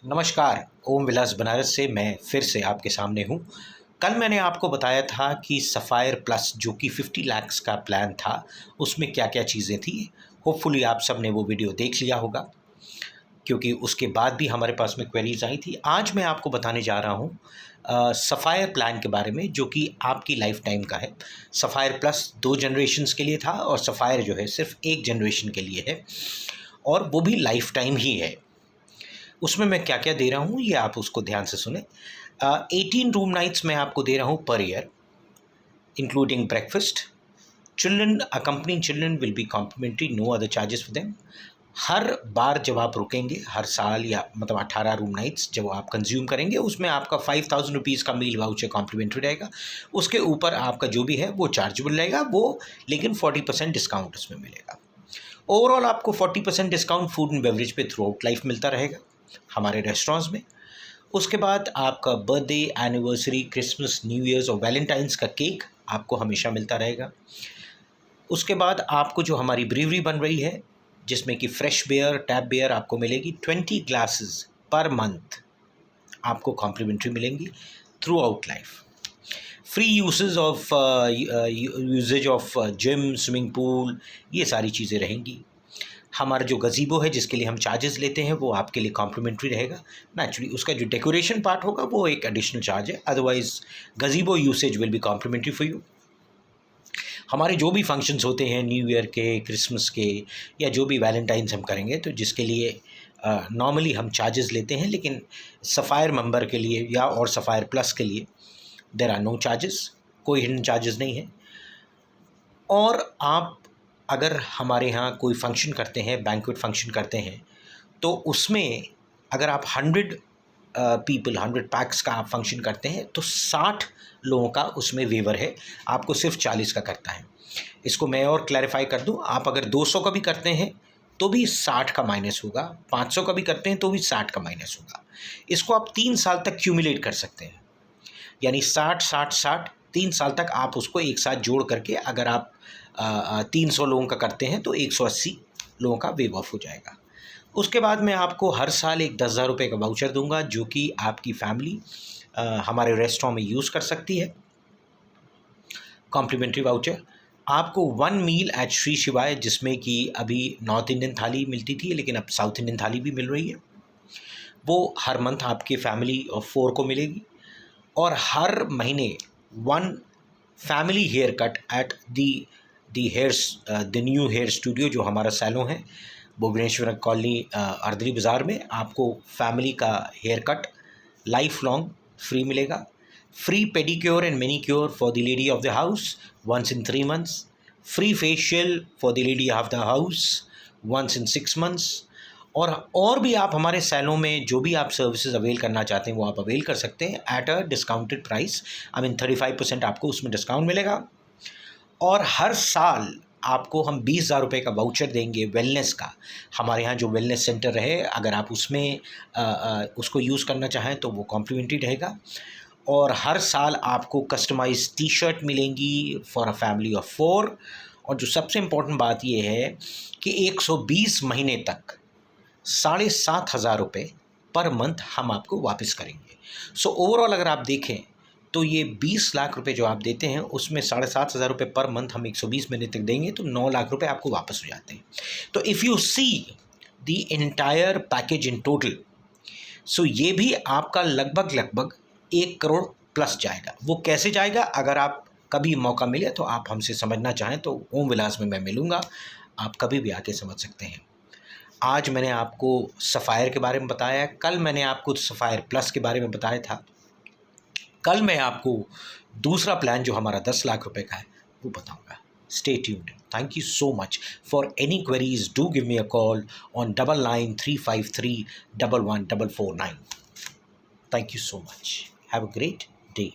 नमस्कार, ओम विलास बनारस से मैं फिर से आपके सामने हूँ। कल मैंने आपको बताया था कि सफ़ायर प्लस जो कि 50 लाख का प्लान था, उसमें क्या-क्या चीज़ें थी। होपफुली आप सब ने वो वीडियो देख लिया होगा, क्योंकि उसके बाद भी हमारे पास में क्वेरीज़ आई थी। आज मैं आपको बताने जा रहा हूँ सफ़ायर प्लान के बारे में, जो कि आपकी लाइफ़ टाइम का है। सफ़ायर प्लस 2 जनरेशन्स के लिए था और सफ़ायर जो है सिर्फ़ 1 जनरेशन के लिए है, और वो भी लाइफ़ टाइम ही है। उसमें मैं क्या-क्या दे रहा हूँ, ये आप उसको ध्यान से सुनें। 18 रूम नाइट्स मैं आपको दे रहा हूँ per year, including breakfast. Children accompanying children will be complimentary, no other charges for them. हर बार जब आप रुकेंगे, हर साल या मतलब 18 रूम नाइट्स जब आप कंज्यूम करेंगे, उसमें आपका 5000 रुपीज़ का मील वाउचर कॉम्प्लीमेंट्री रहेगा। उसके ऊपर आपका जो भी है वो चार्जेबल रहेगा, वो लेकिन 40% डिस्काउंट उसमें मिलेगा। ओवरऑल आपको 40% डिस्काउंट फूड एंड बेवरेज पे थ्रू आउट लाइफ मिलता रहेगा हमारे रेस्टोरेंट्स में। उसके बाद आपका birthday, anniversary, Christmas, new years और वैलेंटाइंस का केक आपको हमेशा मिलता रहेगा। उसके बाद आपको जो हमारी ब्रीवरी बन रही है, जिसमें कि फ्रेश बियर, टैप बियर आपको मिलेगी, 20 ग्लासेस पर मंथ आपको कॉम्प्लीमेंट्री मिलेंगी throughout life. Free usages of gym, swimming pool, ये सारी चीज़ें रहेंगी। हमारा जो गज़ीबो है जिसके लिए हम चार्जेस लेते हैं, वो आपके लिए कॉम्प्लीमेंट्री रहेगा। नेचुरली उसका जो डेकोरेशन पार्ट होगा वो एक एडिशनल चार्ज है, otherwise gazebo usage will be complimentary for you. हमारे जो भी फंक्शंस होते हैं, न्यू ईयर के, क्रिसमस के, या जो भी वैलेंटाइंस हम करेंगे, तो जिसके लिए नॉर्मली हम चार्जेस लेते हैं, लेकिन सफ़ायर मेंबर के लिए या और सफ़ायर प्लस के लिए देयर आर नो चार्जेस, कोई हिडन चार्जेस नहीं है। और आप अगर हमारे यहाँ कोई फंक्शन करते हैं, बैंक्वेट फंक्शन करते हैं, तो उसमें अगर आप 100 पीपल, 100 पैक्स का आप फंक्शन करते हैं, तो 60 लोगों का उसमें वेवर है, आपको सिर्फ 40 का करता है। इसको मैं और क्लैरिफाई कर दूं, आप अगर 200 का भी करते हैं तो भी 60 का माइनस होगा, 500 का भी करते हैं तो भी 60 का माइनस होगा। इसको आप 3 साल तक क्यूमुलेट कर सकते हैं, यानी 60 60 60 3 साल तक आप उसको एक साथ जोड़ करके अगर आप 300 लोगों का करते हैं तो 180 लोगों का वेव ऑफ हो जाएगा। उसके बाद मैं आपको हर साल एक 10,000 रुपये का वाउचर दूंगा, जो कि आपकी फैमिली हमारे रेस्टोरेंट में यूज़ कर सकती है। कॉम्प्लीमेंट्री वाउचर आपको 1 मील एट श्री शिवाय, जिसमें कि अभी नॉर्थ इंडियन थाली मिलती थी लेकिन अब साउथ इंडियन थाली भी मिल रही है, वो हर मंथ आपकी फैमिली ऑफ 4 को मिलेगी। और हर महीने 1 family hair cut at the new hair studio, जो हमारा सैलून है भुवनेश्वर कॉलोनी, अर्दरी बाज़ार में, आपको फैमिली का hair cut life long free मिलेगा। Free pedicure and manicure for the lady of the house once in 3 months. Free facial for the lady of the house once in 6 months. और भी आप हमारे salon में जो भी आप सर्विसेज अवेल करना चाहते हैं वो आप अवेल कर सकते हैं एट अ डिस्काउंटेड प्राइस। 35% आपको उसमें डिस्काउंट मिलेगा। और हर साल आपको हम 20,000 रुपये का वाउचर देंगे वेलनेस का। हमारे यहाँ जो वेलनेस सेंटर है, अगर आप उसमें उसको यूज़ करना चाहें तो वो कॉम्प्लीमेंट्री रहेगा। और हर साल आपको कस्टमाइज टी शर्ट मिलेंगी फॉर अ फैमिली ऑफ 4। और जो सबसे इम्पोर्टेंट बात ये है कि 120 महीने तक 7,500 रुपये पर मंथ हम आपको वापस करेंगे। सो ओवरऑल अगर आप देखें तो ये 20 लाख रुपए जो आप देते हैं, उसमें 7,500 रुपये पर मंथ हम 120 महीने तक देंगे, तो 9 लाख रुपए आपको वापस हो जाते हैं। तो if you see the entire package in total, so ये भी आपका लगभग 1 करोड़ प्लस जाएगा। वो कैसे जाएगा, अगर आप कभी मौका मिले तो आप हमसे समझना चाहें तो ओम विलास में मैं मिलूँगा, आप कभी भी आके समझ सकते हैं। आज मैंने आपको सफ़ायर के बारे में बताया, कल मैंने आपको सफ़ायर प्लस के बारे में बताया था। कल मैं आपको दूसरा प्लान जो हमारा 10 लाख रुपए का है वो बताऊंगा। Stay tuned. Thank you so much. For any queries do give me a call on 9935311449। Thank you so much. Have a great day.